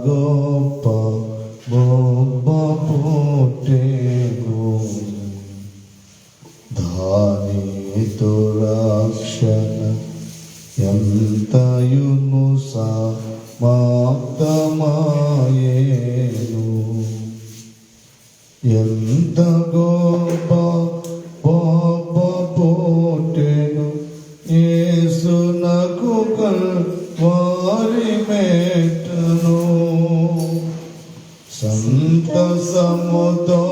గొప్ప బొబ్బ పుట్టెను, దానితో రక్షణ ఎంతయును సమాప్తమాయేను. ఎంత గొప్ప బొబ్బ పుట్టెను, యేసునకు కల్వారి మెట్టును. సంతసముతో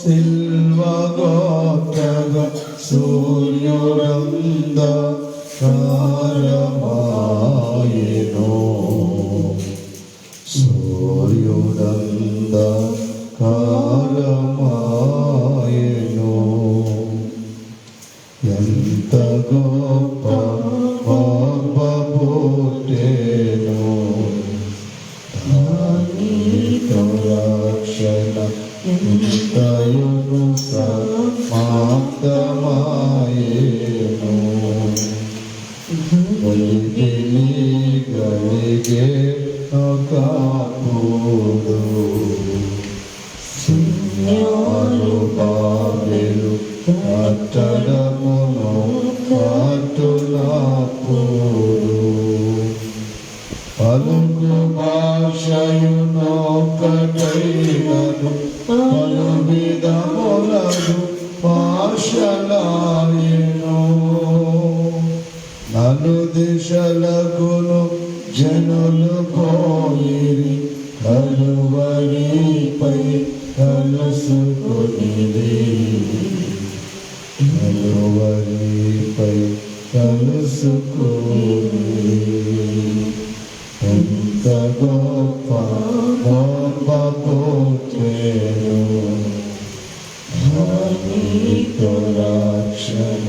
సిల్వగొట్టగా సూర్యుడంధకారమాయెను, సూర్యుడంధకారమాయెను. ఎంత గొప్ప బొబ్బ పుట్టెను, దానితో రక్షణ ఎంతయును సమాప్తమాయెను. గలిగే ఒకప్పుడు శూన్యాలు బాబెలు కట్టడమును కట్టునప్పుడు, పలుకు భాషయునొక్కటైనను పలు విధములను భాషలాయెను. నలు దిశలకును జనులు పోయిరి, కలువరిపై కలుసుకొనిరి, కలువరిపై కలుసుకొనిరి. ఎంత గొప్ప బొబ్బ పుట్టెను, దానితో రక్షణ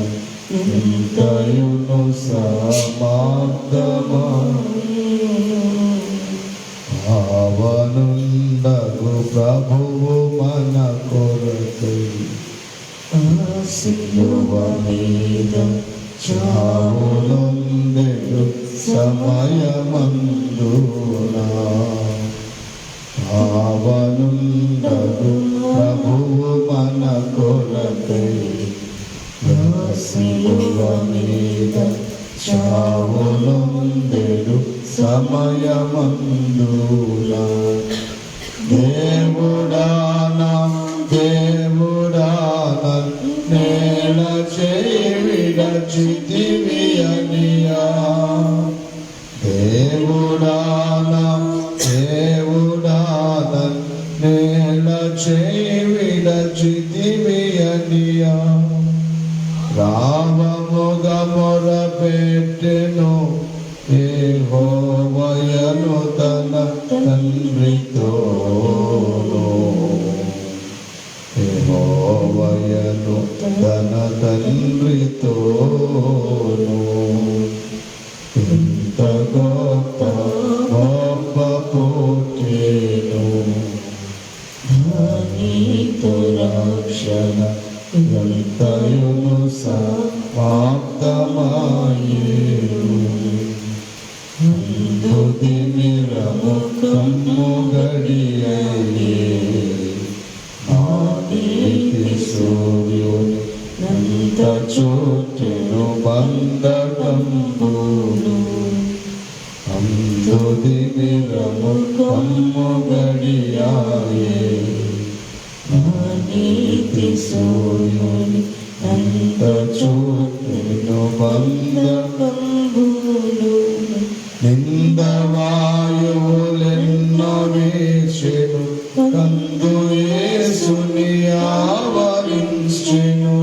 ఎంతయును సమాప్తమాయెను. పావనుండగు ప్రభువు మన కొరకై సిలువ మీద చావునొందెను సమయమందునా. పావనుండగు ప్రభువు మన కొరకై సిలువ మీద చావునొందెను సమయమందునా. దేవుడానా దేవుడానా నేల చేయి విడచితివి అనియా. దేవుడానా దేవుడానా నేల చేయి విడచితివి అనియా. రావముగా మొరపెట్టెను యెహోవాయను తన తండ్రితోను, యెహోవాయను తన తండ్రితోను. ఎంత గొప్ప బొబ్బ పుట్టెను, దానితో రక్షణ ఎంతయును సమాప్తమాయెను. అందుదిమిరము కమ్ము గడియయే, నా నీతి సూర్యుని నంత చుట్టెను బంధకంబులు. అందుదిమిరము కమ్ము గడియయే, నా నీతి సూర్యుని నంత చుట్టెను బంధకంబులు. నిందవాయువులెన్నో వీచెను, కందు యేసుని ఆవరించెను.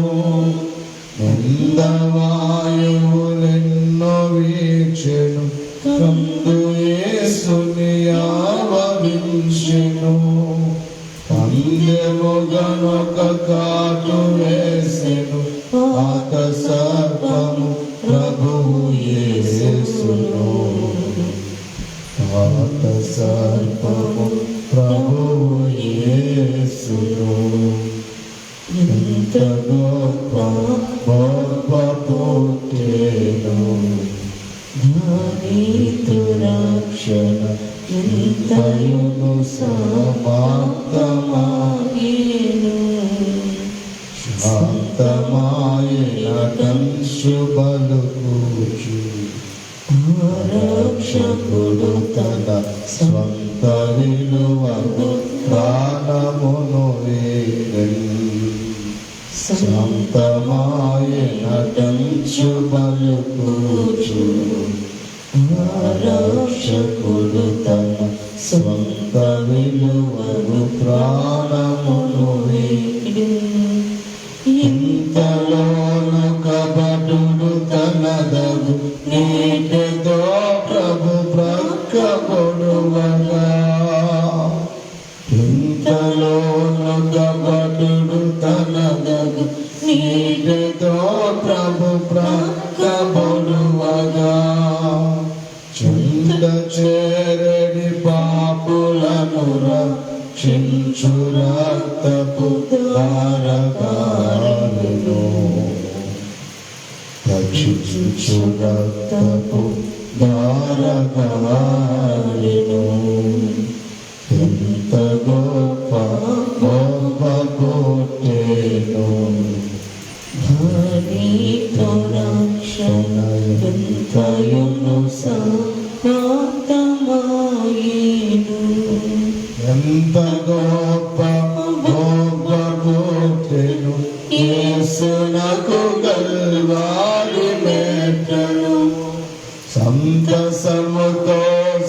నిందవాయువులెన్నో వీచెను, కందు యేసుని ఆవరించెను. పందెముగనొక కాటు వేసెను, పాత సర్పము ప్రభువు యేసును. పాత సర్పము ప్రభువు యేసును. ఎంత గొప్ప బొబ్బ పుట్టెను, నీతు రక్షణ ఎంతయును సమాప్తమాయెను. శాంతమాయెన శుభలు కూర్చు రక్షకుడు తన స్వంత విలువను ప్రాణమును వేడెను. శాంతమాయెన శుభలు కూర్చు రక్షకుడు తన స్వంత విలువను ప్రాణమును వేడెను. ఇంతలోను కపటుడు తనదగు నీటితో ప్రభు ప్రక్కబొడువగా. ఇంతలోను కపటుడు తనదగు నీటితో ప్రభు ప్రక్కబొడువగా. చుండ చేరడి పాపులను రక్షించు రక్తపు ధారగాలను. రక్షించు రక్తపు ధారగాలను. ఎంత గొప్ప గొప్ప కోటేను. నీతో రక్షణ ఎంతయును సమాప్తమాయెను. ఎంత గొప్ప గొప్ప కోటెను యేసునకు కల్వారి మెట్టను. సంతసముతో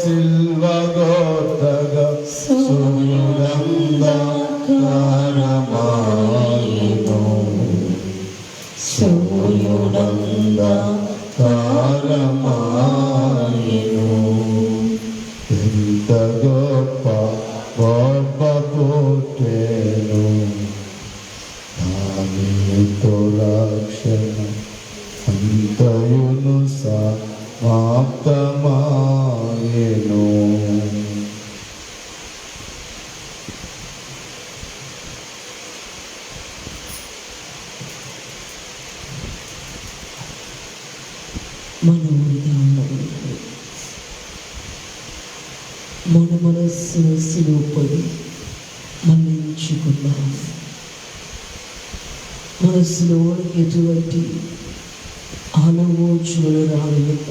సిల్వగొట్టగా సూర్యుడంధకారమాయెను. సూర్యుడంధకారమాయెను. ఎంత గొప్ప గొప్ప కోటేను. నీతో రక్షణ అంతయును సమాప్తమాయెను. మన మనస్సులో పడి మన్నించుకున్నాం. మనస్సులోనికి ఎటువంటి ఆలోచనలు రానివ్వక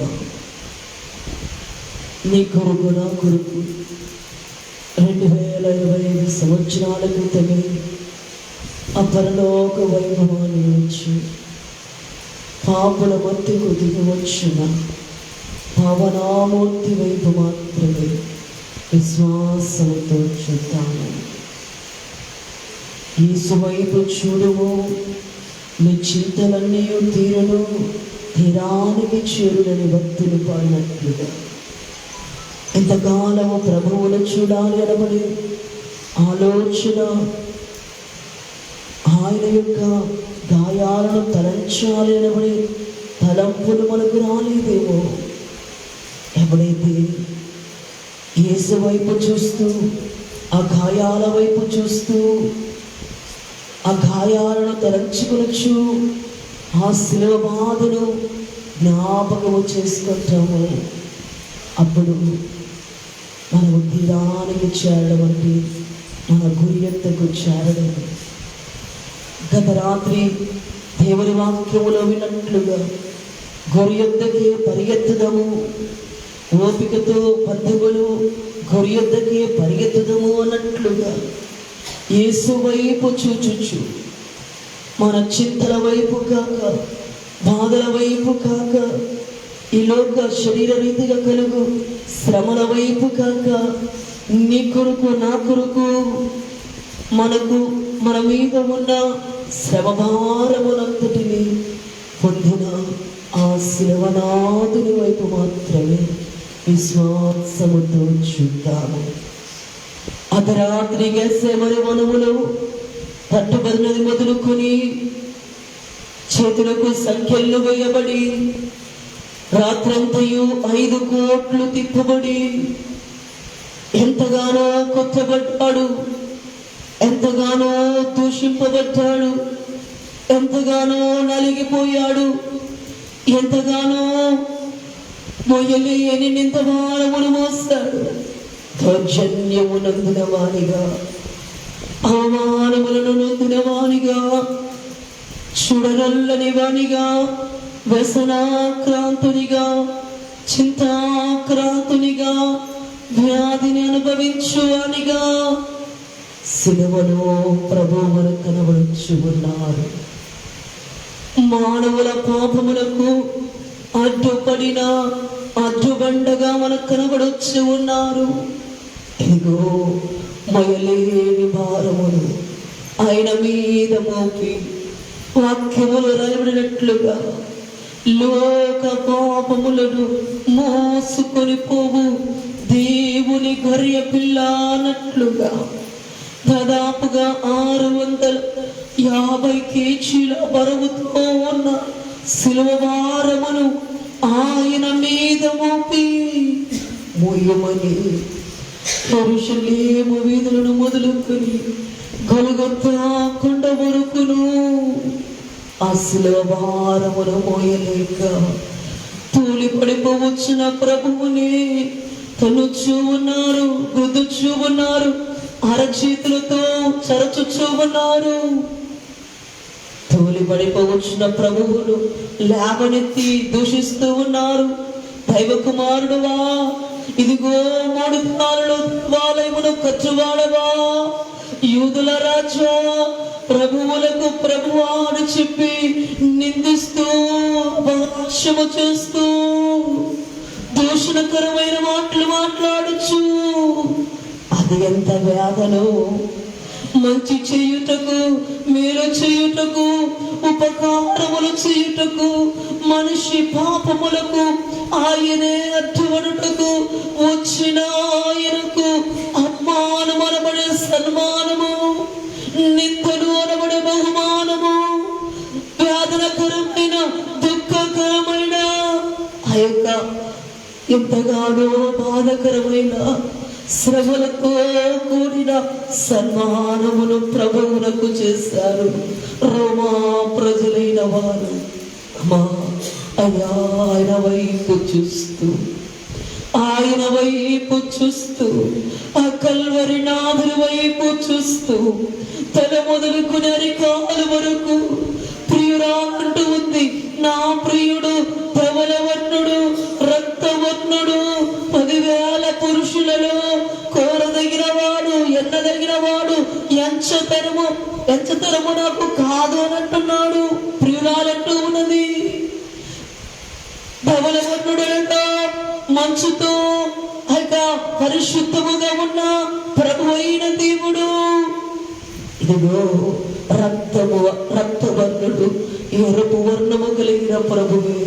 నీ కొరకు నా కొరకు 2025 సంవత్సరాల క్రితమే ఆ పరలోక వైభవాన్ని వచ్చి పాపుల మధ్యకు దిగి వచ్చిన పావనామూర్తి వైపు మాత్రమే విశ్వాసంతో చూద్దాము. యేసు వైపు చూడుము, నీ చింతలన్నీ తీరును, తీరానికి చేరులని భక్తులు పాడినట్లుగా ఎంతకాలము ప్రభువును చూడాలి అనబడి ఆలోచన, ఆయన యొక్క గాయాలను తలంచాలి అనబడి తలంపులు మనకు రాలేదేమో. ఎప్పుడైతే యేసు వైపు చూస్తూ, ఆ గాయాల వైపు చూస్తూ, ఆ గాయాలను తలంచుకొనొచ్చు, ఆ శిలువ బాధను జ్ఞాపకము చేసుకుంటాము. అప్పుడు మనము తీరానికి చేరడం అంటే మన గురి ఎద్దకు చేరడం. గత రాత్రి దేవుని వాక్యములో విన్నట్లుగా గురి ఎద్దకే పరిగెత్తుదము, ఓపికతో బంధువులు గురి ఎద్దకే పరిగెత్తుదము అన్నట్లుగా యేసు వైపు చూచుచు, మన చింతల వైపు కాక, బాధల వైపు కాక, ఈ లోక శరీర రీతిగా కలుగు శ్రమల వైపు కాక, నీ కొరకు నా కొరకు మనకు మన మీద ఉన్న శ్రమ భారములంతటిని పొందిన ఆ శిలవనాథుని వైపు మాత్రమే విశ్వాసముతో చూద్దాము. అర్ధరాత్రి గెత్సేమనే వనములో పట్టుబడినది మొదలుకొని చేతులకు సంఖ్యలు వేయబడి రాత్రంతయు 5 కోట్లు తిప్పబడి ఎంతగానో కొట్టబడ్డాడు, ఎంతగానో దూషింపబడ్డాడు, ఎంతగానో నలిగిపోయాడు, ఎంతగానో మొయ్యలేని నింద భారమును మోస్తాడు. దౌర్జన్యము నందిన వానిగా, అవమానములను నొందిన వానిగా, చూడనల్లని వానిగా, వ్యసనాక్రాంతునిగా, చింతాక్రాంతునిగా, వ్యాధిని అనుభవించువానిగా సిలువలో ప్రభువును కనబడుచు ఉన్నారు. మానవుల పాపములకు అడ్డుపడిన అడ్డుబండగా మనకు కనబడొచ్చు ఉన్నారు. ఇదిగో మొయలేని భారమును ఆయన మీద మోపి వాక్యములు రాయబడినట్లుగా లోక పాపములను మోసుకొని పోవు దేవుని గొర్రె పిల్ల అన్నట్లుగా దాదాపుగా 650 కేజీల బరువుతో ఉన్న సిలువ భారమును ఆయన మీద మోపి మోయమని యెరూషలేము వీధులను మొదలుకొని గొల్గొతా కొండ వరకును ఆ సిలువ భారమును మోయలేక తూలి పడిపోవచ్చిన ప్రభువుని తనుచూ ఉన్నారు, గుద్దుచూ ఉన్నారు, అరచేతులతో చరచుచూ ఉన్నారు. తూలి పడిపోవచ్చిన ప్రభువును లేవనెత్తి దూషిస్తూ ఉన్నారు. దైవ కుమారుడువా, ఇదిగో 3 దినాలలో దేవాలయమును కట్టువాడవా, యూదుల రాజా, ప్రభువులకు ప్రభువా అని చెప్పి నిందిస్తూ అపహాస్యము చేస్తూ దూషణకరమైన మాటలు మాట్లాడచ్చు. అది ఎంత వేదనో! మంచి చేయుటకు, మేలు చేయుటకు, ఉపకారములు చేయుటకు, మనిషి పాపములకు ఆయనే అడ్డువడుటకు వచ్చిన ఆయనకు అమ్మానం అనబడే సన్మానము, నిందలు అనబడే బహుమానము, వేదనకరమైన దుఃఖకరమైన ఆ యొక్క ఎంతగానో బాధకరమైన శ్రమలతో కూడిన సన్మానమును ప్రభువునకు చేశారు రోమా ప్రజలైన వారు. అమ్మా, ఆయన వైపు చూస్తూ, ఆయన వైపు చూస్తూ, ఆ కల్వరి నాథుని వైపు చూస్తూ తల మొదలుకుని అరికాల వరకు ప్రియురాంటూ ఉంది. నా ప్రియుడు ధవలవర్ణుడు, రక్తవర్ణుడు, 10,000 పురుషులలో కోరదగిన వాడు, ఎన్నదగిన వాడు, ఎంచతరము నాకు కాదు అని అంటున్నాడు. ప్రియురాలంటూ ఉన్నది. ధవలవర్ణుడంట, మంచుతో పరిశుద్ధముగా ఉన్న ప్రభు అయిన దేవుడు. ఇదిగో రక్తవర్ణుడు, ఎరుపు వర్ణము కలిగిన ప్రభువే,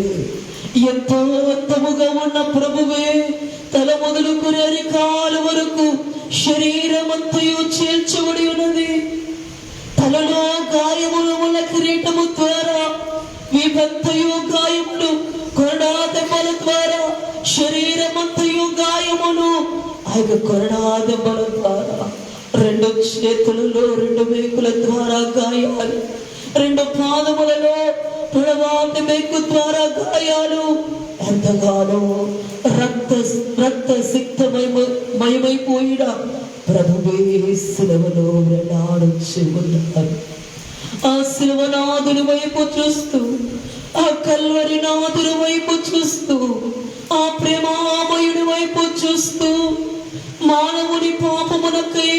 ఎంతో అర్థముగా ఉన్న ప్రభువే, తల మొదలుకుని అరికాల వరకు శరీరమంతయు చేర్చబడి ఉన్నది. తలలో గాయములు ఉన్న కిరీటము ద్వారా, విభక్తయు గాయములు, కొరడా దెబ్బల ద్వారా, శరీరమంతయు గాయములు, ఆయన కొరడా దెబ్బల ద్వారా, 2 చేతులలో 2 మేకుల ద్వారా గాయాలు, 2 పాదములలో పొడవాటి మేకు ద్వారా గాయాలు. ఎంతగానో రక్త సిక్తమయమైపోయిన ప్రభువే సిలువలో వేలాడుచు ఉన్నారు. ఆ సిలువనాథుని వైపు చూస్తూ, ఆ కల్వరి నాథుని వైపు చూస్తూ, ఆ ప్రేమామయుడి వైపు చూస్తూ, మానవుని పాపమునకై,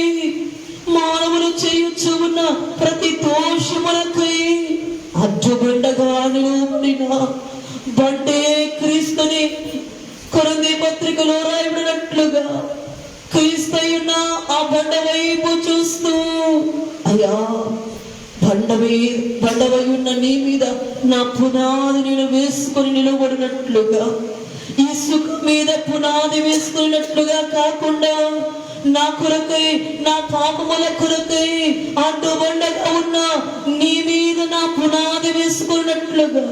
మానవులు చేయుచు ఉన్న ప్రతి దోషమునకై అడ్డుబండగా నిలువబడిన బండే క్రీస్తుని కొరింథీ పత్రికలో రాయబడినట్లుగా క్రీస్తయున్న ఆ బండ వైపు చూస్తూ, అయ్యా, బండవై ఉన్న నీ మీద నా పునాది నేను వేసుకొని నిలబడినట్లుగా, ఇసుక మీద పునాది వేసుకున్నట్లుగా కాకుండా నా కొరకై, నా పాపముల కొరకై అడ్డుబండగా ఉన్న నీ మీద నా పునాది వేసుకున్నట్లుగా,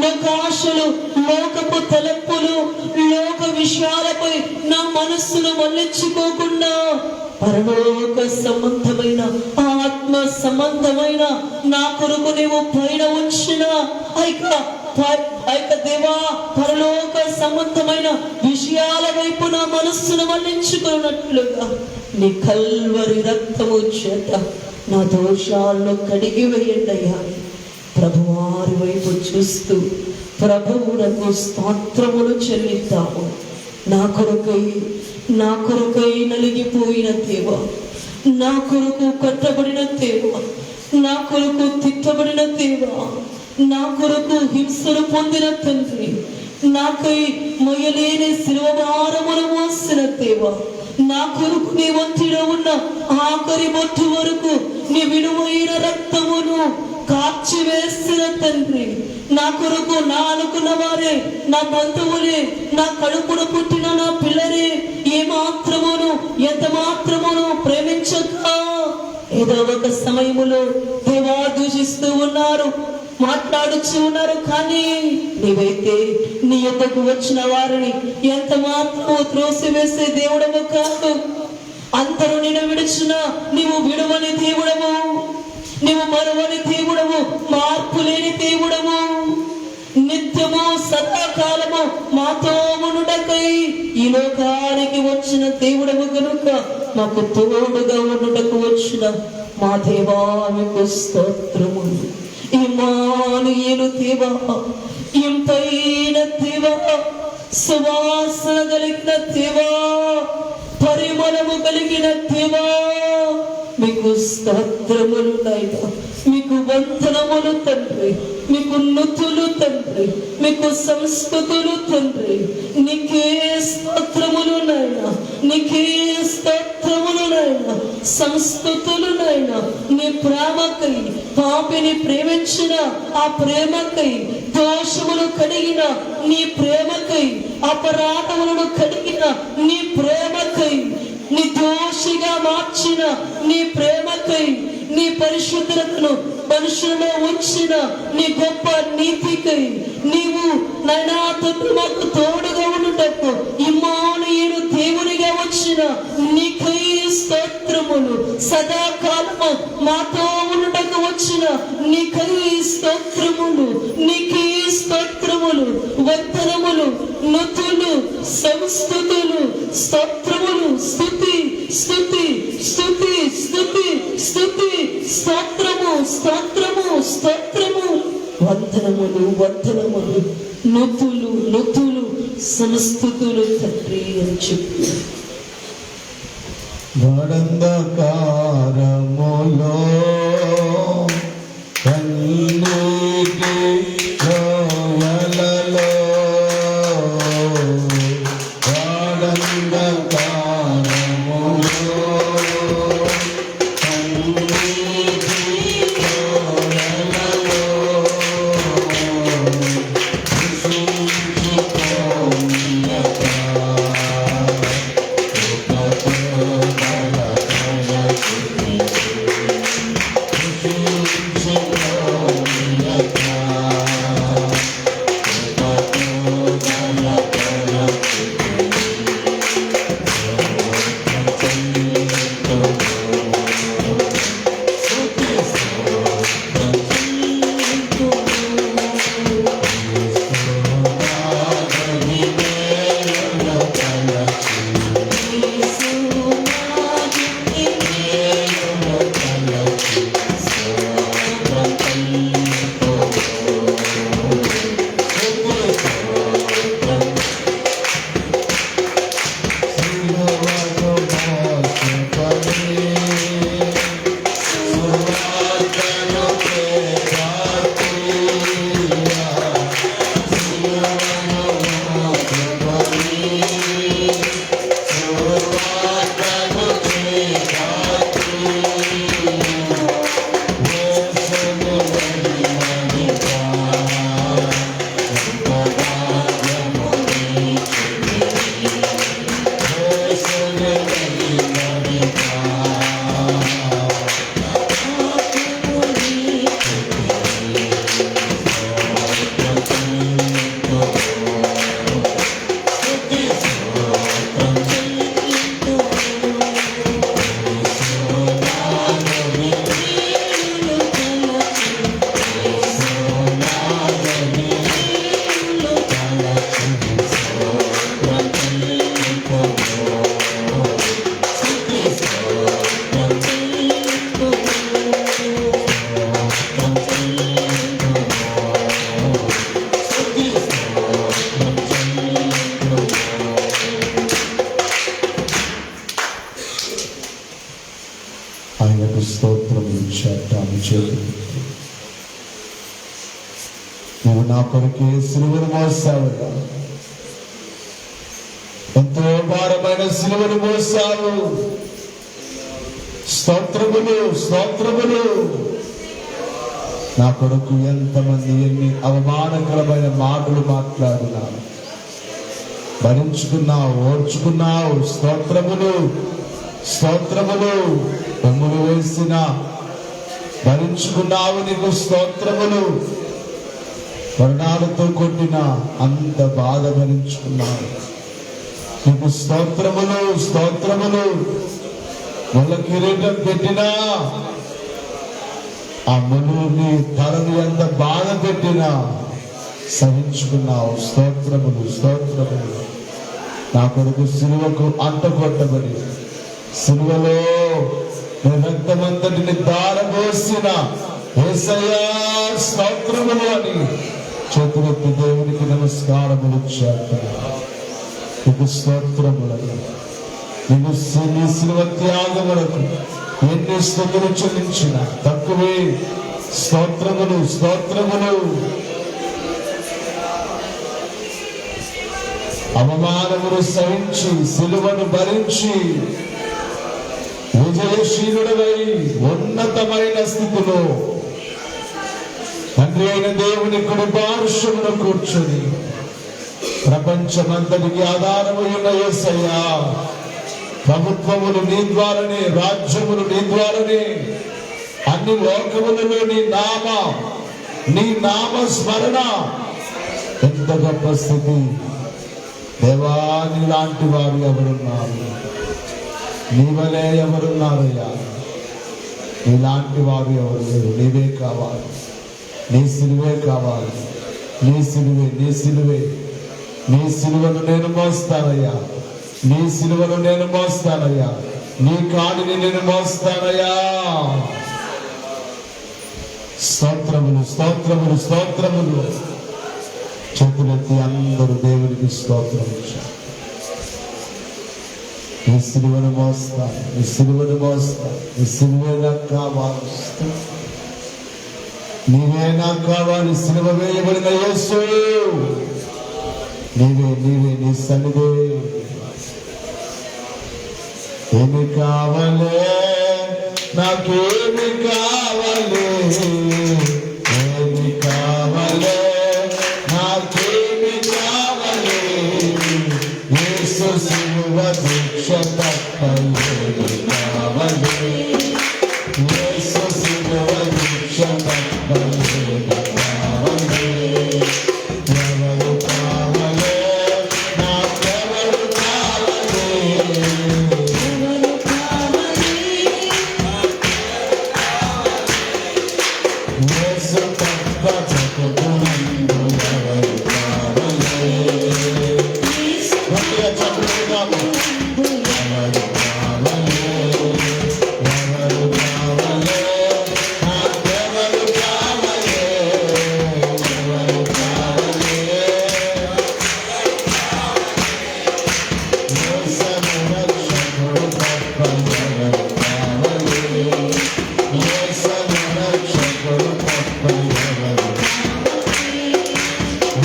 లోకాశలు, లోకపు తలపులు, లోక విషయాలపై నా మనస్సును మళ్ళించుకోకుండా పరలోక సంబంధమైన, ఆత్మ సంబంధమైన నా కొరకు నీవు పైన ఉంచిన దేవా పరలోక సంబంధమైన విషయాల వైపు నా మనస్సును మళ్లించుకున్నట్లుగా నీ కల్వరి రక్తము చేత నా దోషాలను కడిగి వేయండి అయ్యా. ప్రభువారి వైపు చూస్తూ ప్రభువునకు స్తోత్రములు చెల్లిద్దాము. నా కొరకై నలిగిపోయిన దేవా, నా కొరకు కట్టబడిన దేవా, నా కొరకు తిట్టబడిన దేవా, నా కొరకు హింసలు పొందిన తండ్రి, నాకై మొయ్యలేని శిలువ భారమును మోసిన దేవా, నా కొరకు నీ ఒంటిలో ఉన్న ఆఖరి బొట్టు వరకు నీ విలువైన రక్తమును కార్చి వేసిన తండ్రి, నా కొరకు నా అనుకున్న వారే, నా బంధువులే, నా కడుపున పుట్టిన నా పిల్లలే ఏ మాత్రమును ఎంత మాత్రమును ప్రేమించక ఏదో ఒక సమయములో దేవా దూషిస్తూ ఉన్నారు, మాట్లాడుచు ఉన్నారు. కానీ నీవైతే నీ యొద్దకు వచ్చిన వారిని ఎంత మాత్రము త్రోసివేసే దేవుడము కాదు. అందరూ నిన్ను విడిచిన నీవు విడువని దేవుడము, నీవు మరువని దేవుడము, మార్పు లేని దేవుడము, నిత్యము సదాకాలము మాతో ఉండుటకై ఈ లోకానికి వచ్చిన దేవుడము కనుక మాకు తోడుగా ఉండుటకు వచ్చిన మా దేవా మీకు స్తోత్రములు. ఇమ్మానుయేలు దేవా, ఇంపైన దేవా, సువాసన కలిగిన దేవా, పరిమళము కలిగిన దేవా, మీకు స్తోత్రములు నాయనా, మీకు వందనములు తండ్రి, మీకు నుతులు తండ్రి, మీకు సంస్కృతులు తండ్రి. నీకే స్తోత్రములు నాయనా, నీకే స్తోత్రములు నాయనా, సంస్కృతులు నాయనా. నీ ప్రేమకై, పాపిని ప్రేమించిన ఆ ప్రేమకై, దోషములు కడిగిన నీ ప్రేమకై, అపరాధములను కడిగిన నీ ప్రేమకై, నిర్దోషిగా మార్చిన నీ ప్రేమకై, నీ పరిశుద్ధతను మనుషులలో ఉంచిన నీ గొప్ప నీతికై నీవు నైనా తండ్రి మాకు తోడుగా ఉండుటకు ఇమ్మానుయేలు దేవునిగా వచ్చిన నీకై స్తోత్రములు. సదాకాలము మాతో ఉండుటకు వచ్చిన నీకై స్తోత్రములు, నీకై స్తోత్రములు, వందనములు, నుతులు, సంస్తుతులు, స్తోత్రములు, స్తుతి స్తుతి స్తుతి స్తుతి స్తుతి, స్తోత్రము స్తోత్రము స్తోత్రము, వందనములు వందనములు, నుతులు నుతులు, సంస్తుతులు తండ్రి అని చెప్పు. గాఢంధకారములో కన్నీటి లోయలలో, గాఢంధకారములో కొరకే సిలువను మోసావయ్యా. ఎంతో భారమైన సిలువను మోసావు. స్తోత్రములు, స్తోత్రములు. నా కొరకు ఎంతమంది ఎన్ని అవమానకరమైన మాటలు మాట్లాడినారు, భరించుకున్నావు, ఓర్చుకున్నావు. స్తోత్రములు, స్తోత్రములు. బొమ్మలు వేసిన భరించుకున్నావు, నీకు స్తోత్రములు. వర్ణాలతో కొట్టిన అంత బాధ భరించుకున్నావు, నీకు స్తోత్రములు, స్తోత్రములు. వాళ్ళ కిరీటం పెట్టినా ఆ మునుని తలను ఎంత బాధ పెట్టినా సహించుకున్నావు. స్తోత్రములు, స్తోత్రములు. నా కొరకు సిలువకు అంటకొట్టబడి సిలువలో రక్తమంతటిని దారబోసిన యేసయ్యా స్తోత్రములు అని చేతులెత్తి దేవునికి నమస్కారములు చేస్తున్నాను. నీకు స్తోత్రములు. నేను నీ సిలువ త్యాగములకు ఎన్ని స్తుతులు చెల్లించిన తక్కువే. స్తోత్రములు, స్తోత్రములు. అవమానములు సహించి సిలువను భరించి విజయశీలుడవై ఉన్నతమైన స్థితిలో తండ్రి అయిన దేవుని కుడి పార్శ్వమున కూర్చొని ప్రపంచమంతటికి ఆధారమైన యేసయ్యా, ప్రభుత్వములు నీ ద్వారానే, రాజ్యములు నీ ద్వారానే, అన్ని లోకములలో నీ నామ స్మరణ. ఎంత గొప్ప స్థితి దేవా. నీలాంటి వారు ఎవరున్నారు? నీ వలే ఎవరున్నారయ్యా? నీలాంటి వారు ఎవరు లేరు. నీవే కావాలి, నీ సిలువే కావాలి. నీ సిలువే, నీ సిలువే. నీ సిలువను నేను మోస్తానయ్యా, నీ సిలువను నేను మోస్తానయ్యా, నీ కాడిని నేను మోస్తానయ్యా. స్తోత్రములు, స్తోత్రములు, స్తోత్రములు. చేతులెత్తి అందరూ దేవునికి స్తోత్రము. నీ సిలువను మోస్తాను, నీ సిలువను మోస్తాను. నీ సిలువే నాకు కావాలి, నీవే నాకు కావాలి. సిలువ వేయబడిన యేసు నీవే, నీవే. నీ సన్నిధే. ఏమి కావాలే నాకేమి కావాలే, ఏమి కావాలే నాకేమి కావాలే. యేసు సిలువ దీక్ష తప్ప ఏమి కావాలే, యేసు సిలువ దీక్ష తప్ప ఏమి కావాలే. ఎవరు కావాలే నాకెవరు కావాలే, యేసు తప్ప జగమునందు ఎవరు కావాలే. గట్టిగా చెప్పుకుందాము. ఎవరు కావాలే, ఎవరు కావాలే నాకెవరు కావాలే, ఎవరు కావాలే. యేసను రక్షకుడు తప్ప ఎవరు కావాలే, యేసను రక్షకుడు తప్ప ఎవరు,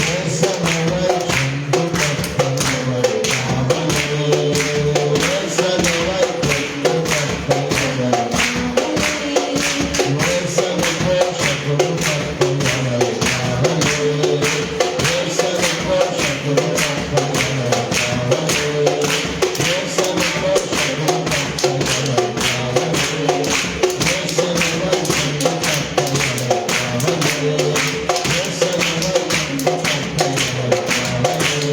యేసను రక్షకుడు తప్ప ఎవరు కావాలే, యేసను రక్షకుడు తప్ప ఎవరు, యేసను పోషకుడు తప్ప ఎవరు కావాలే, యేసను పోషకుడు తప్ప ఎవరు కావాలే, యేసను పోషకుడు తప్ప ఎవరు కావాలే, యేసను రక్షకుడు తప్ప ఎవరు కావాలే, యేసను రక్షకుడు తప్ప ఎవరు కావాలే.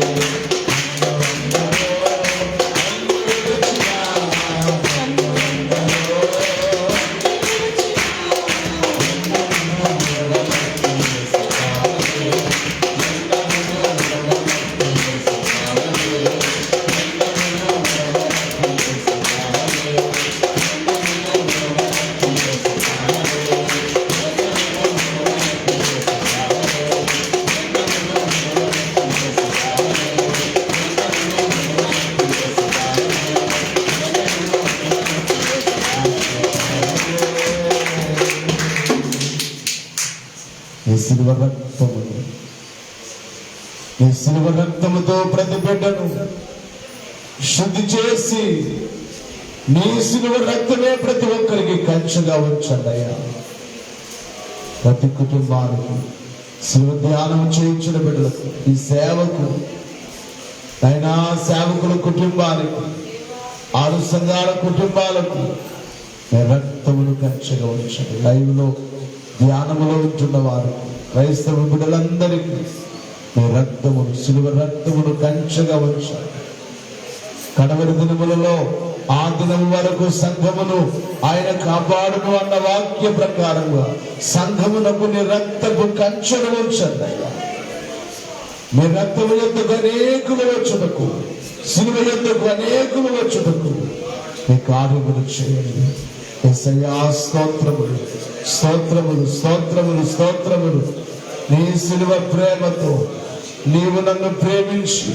ఈ సిలువ రక్తమును శిలువ రక్తముతో ప్రతి బిడ్డను శుద్ధి చేసి నీ శిలువ రక్తమే ప్రతి ఒక్కరికి కంచెగా ఉంచండి అయ్యా. ప్రతి కుటుంబానికి శిలువ ధ్యానం చేయించిన బిడ్డలకు, ఈ సేవకు అయినా సేవకుల కుటుంబానికి, 6 సంఘాల కుటుంబాలకు మీ రక్తమును కంచెగా ఉంచండి. లైవ్ లో ధ్యానములో ఉంటున్న వారు క్రైస్తవ బిడ్డలందరికీ మీ రక్తమును, శిలువ రక్తమును కంచెగా ఉంచండి. కడవరి దినములలో ఆ దినం వరకు సంఘమును ఆయన కాపాడును అన్న వాక్య ప్రకారంగా సంఘమునకు నీ రక్తపు కంచెను ఉంచండి అయ్యా. మీ రక్తము యొద్దకు అనేకులు వచ్చుటకు, శిలువ యొద్దకు అనేకులు వచ్చుటకు మీ కార్యములు చేయండి. యేసయ్యా స్తోత్రములు, స్తోత్రములు, స్తోత్రములు, స్తోత్రములు. నీ శిలువ ప్రేమతో నీవు నన్ను ప్రేమించి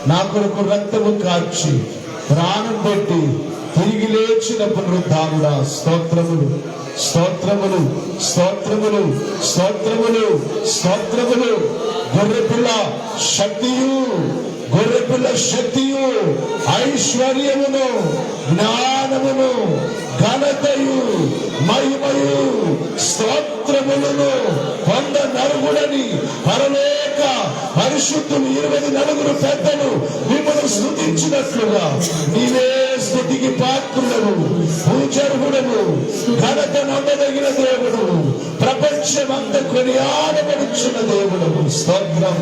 నా కొరకు రక్తము కార్చి ప్రాణం పెట్టి తిరిగి లేచిన పునరుద్ధానుడా స్తోత్రములు, స్తోత్రములు, స్తోత్రములు, స్తోత్రములు, స్తోత్రములు. గొర్రెపిల్ల శక్తియు, గొర్రెపిల్ల శక్తియు, ఐశ్వర్యమును, జ్ఞానమును, ఘనతయు, మహిమయు, స్తోత్రములను పొంద నలుగుడని పరలోక పరిశుద్ధులు 24 పెద్దలు మిమ్మల్ని స్తుతించినట్లుగా నీవే స్తుతికి పాత్రుడవు, పూజార్హుడవు, ఘనత నమ్మదగిన దేవుడు, ప్రపంచమంతా కొనియాడబడుచున్న దేవుడవు. స్తోత్రం,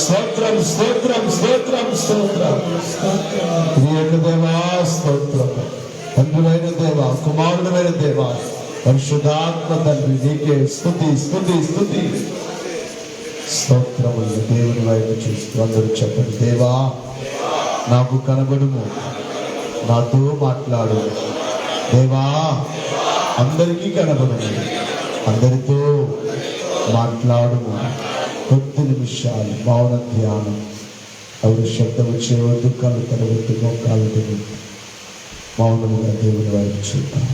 స్తోత్రం, స్తోత్రం, స్తోత్రం, స్తోత్రం. దేవా స్తోత్రం. తండ్రులైన దేవా, కుమారుడైన దేవా, పరిశుద్ధాత్మ తండ్రి నీకే స్తుతి, స్తుతి, స్తుతి. స్తోత్రములు. దేవుని వైపు చూస్తూ అందరూ చెప్పండి, దేవా నాకు కనబడుము, నాతో మాట్లాడు. దేవా అందరికీ కనబడుము, అందరితో మాట్లాడుము. కొద్ది నిమిషాలు మౌన ధ్యానం. ఎవరు శబ్దము చేయవద్దు, కళ్ళు తెరవద్దు, మోకాలు తెరవద్దు. మౌనముగా దేవుని వైపు చూద్దాం.